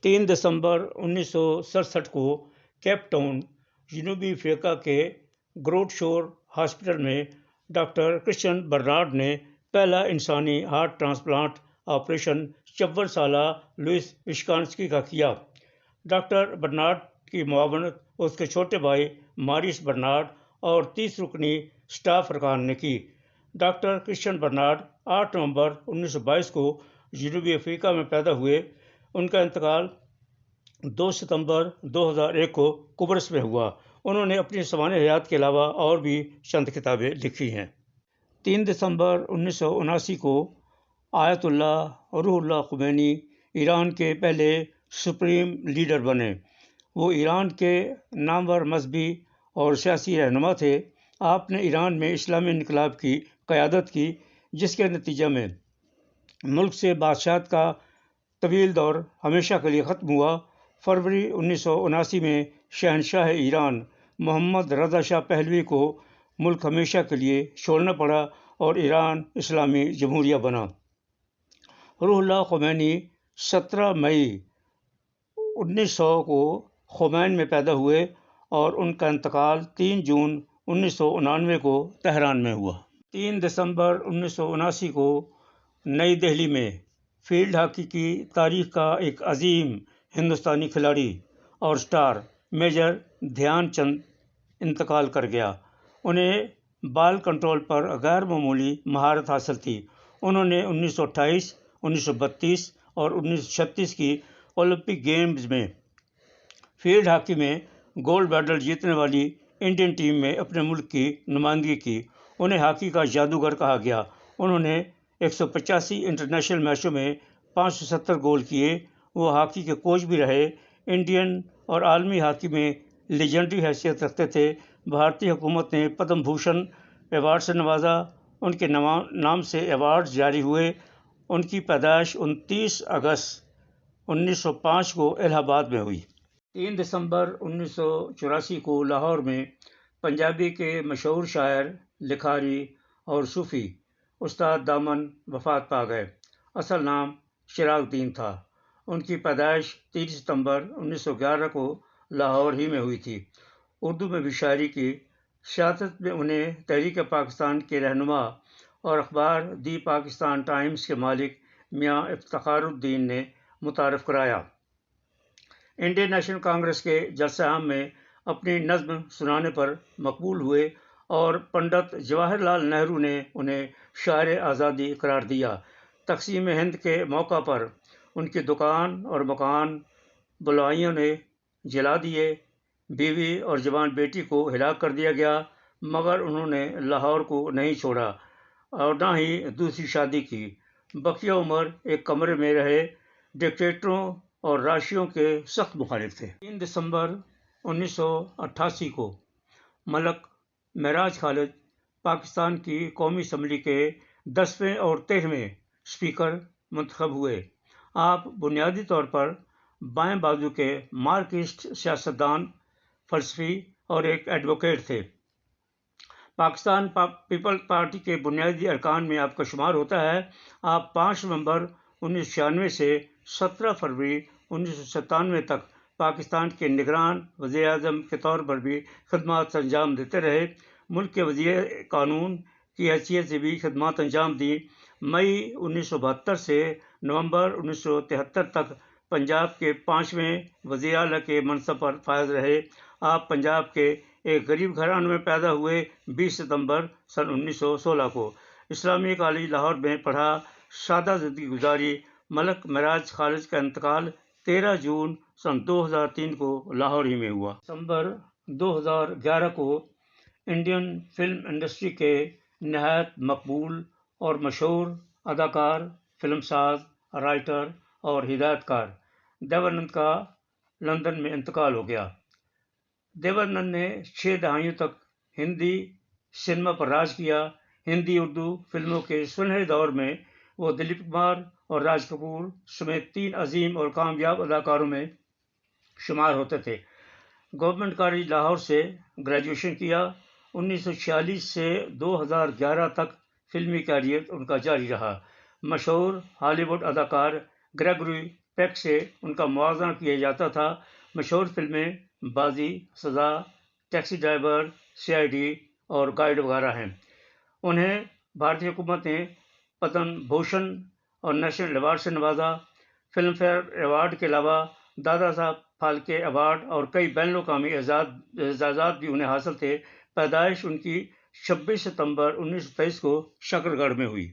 3 दिसंबर 1967 को Cape Town, जनूबी Africa के ग्रोट शोर हॉस्पिटल में डॉक्टर क्रिश्चियन बर्नार्ड ने पहला इंसानी हार्ट ट्रांसप्लांट ऑपरेशन 54 साला लुइस विश्कांस्की का किया। डॉक्टर बर्नार्ड की मुआवनत उसके छोटे भाई मॉरिस बर्नार्ड और 30 रुकनी स्टाफ अरकान ने की। डॉक्टर क्रिश्चियन बर्नार्ड 8 नवंबर 1922 को जनूबी अफ्रीका में पैदा हुए। उनका इंतकाल 2 सितंबर 2001 को कुब्रस में हुआ। उन्होंने अपनी सवाने हयात के अलावा और भी चंद किताबें लिखी हैं। 3 दिसंबर 1979 को आयतुल्लाह रूहुल्लाह खुमैनी ईरान के पहले सुप्रीम लीडर बने। वो ईरान के नामवर मजहबी और सियासी रहनुमा थे। आपने ईरान में इस्लामी इनकलाब की क़यादत की, जिसके नतीजे में मुल्क से बादशाहत का तवील दौर हमेशा के लिए ख़त्म हुआ। फरवरी 1979 में शहनशाह ईरान मोहम्मद रज़ा शाह पहलवी को मुल्क हमेशा के लिए छोड़ना पड़ा और ईरान इस्लामी जमहूरिया बना। रूहुल्लाह खुमैनी 17 मई 1900 को खुमैन में पैदा हुए और उनका इंतकाल 3 जून 1999 को तेहरान में हुआ। 3 दिसंबर 1979 को नई दिल्ली में फील्ड हॉकी की तारीख का एक अजीम हिंदुस्तानी खिलाड़ी और स्टार मेजर ध्यानचंद इंतकाल कर गया। उन्हें बॉल कंट्रोल पर गैर मामूली महारत हासिल थी। उन्होंने 1928, 1932 और 1936 की ओलंपिक गेम्स में फील्ड हॉकी में गोल्ड मेडल जीतने वाली इंडियन टीम में अपने मुल्क की नुमाइंदगी की। उन्हें हॉकी का जादूगर कहा गया। उन्होंने 185 इंटरनेशनल मैचों में 570 गोल किए। वो हॉकी के कोच भी रहे। इंडियन और आलमी हॉकी में लेजेंडरी हैसियत रखते थे। भारतीय हुकूमत ने पद्म भूषण अवार्ड से नवाजा। उनके नाम से अवार्ड जारी हुए। उनकी पैदाइश 29 अगस्त 1905 को इलाहाबाद में हुई। 3 दिसंबर 1984 को लाहौर में पंजाबी के मशहूर शायर, लिखारी और सूफ़ी उस्ताद दामन वफ़ात पा गए। असल नाम चिरागुद्दीन था। उनकी पैदाइश 3 सितंबर 1911 को लाहौर ही में हुई थी। उर्दू में भी शायरी की। सियासत में उन्हें तहरीक पाकिस्तान के रहनुमा और अखबार दी पाकिस्तान टाइम्स के मालिक मियाँ इफ्तिखारुद्दीन ने मुतारफ़ कराया। इंडियन नेशनल कांग्रेस के जलसे आम में अपनी नज़्म सुनाने पर मकबूल हुए और पंडित जवाहरलाल नेहरू ने उन्हें शायर आज़ादी करार दिया। तक़सीम हिंद के मौका पर उनकी दुकान और मकान बलवाइयों ने जला दिए। बीवी और जवान बेटी को हिलाक कर दिया गया, मगर उन्होंने लाहौर को नहीं छोड़ा और ना ही दूसरी शादी की। बकिया उम्र एक कमरे में रहे। डिक्टेटरों और राशियों के सख्त मुखालिफ थे। 3 दिसंबर 1988 को मलक महराज खालिद पाकिस्तान की कौमी असम्बली के 10वें और 13वें स्पीकर मुंतखब हुए। आप बुनियादी तौर पर बाएं बाजू के मार्क्सिस्ट सियासतदान, फ़लसफ़ी और एक एडवोकेट थे। पाकिस्तान पीपल्स पार्टी के बुनियादी अरकान में आपका शुमार होता है। आप 5 नवंबर 1996 से 17 फरवरी 1997 तक पाकिस्तान के निगरान वज़ीर-ए-आज़म के तौर पर भी खिदमत अंजाम देते रहे। मुल्क के वज़ीर कानून की हैसियत से भी खिदमत अंजाम दी। मई 1972 से नवंबर 1973 तक पंजाब के 5वें वज़ीर आला के मनसब पर फायज रहे। आप पंजाब के एक गरीब घराने में पैदा हुए। 20 सितंबर सन 1916 को इस्लामी कॉलेज लाहौर में पढ़ा। सादा ज़िंदगी गुजारी। मलक महराज खालिद का इंतकाल 13 जून सन 2003 को लाहौर ही में हुआ। दिसंबर 2011 को इंडियन फिल्म इंडस्ट्री के नहायत मकबूल और मशहूर अदाकार, फिल्मसाज, राइटर और हिदायतकार देवानंद का लंदन में इंतकाल हो गया। देवानंद ने 6 दहाइयों तक हिंदी सिनेमा पर राज किया। हिंदी उर्दू फिल्मों के सुनहरे दौर में वो दिलीप कुमार और राज कपूर समेत 3 अजीम और कामयाब अदाकारों में शुमार होते थे। गवर्नमेंट कॉलेज लाहौर से ग्रेजुएशन किया। 1946 से 2011 तक फिल्मी कैरियर उनका जारी रहा। मशहूर हॉलीवुड अदाकार ग्रेगरी ٹیکس سے ان کا موازنہ کیا جاتا تھا۔ مشہور فلمیں بازی، سزا، ٹیکسی ڈرائیور، CID اور گائیڈ وغیرہ ہیں۔ انہیں بھارتی حکومت نے پدم بھوشن اور نیشنل ایوارڈ سے نوازا۔ فلم فیئر ایوارڈ کے علاوہ دادا صاحب پھالکے ایوارڈ اور کئی بین الاقوامی اعزازات بھی انہیں حاصل تھے۔ پیدائش ان کی 26 ستمبر 1923 کو شکر گڑھ میں ہوئی۔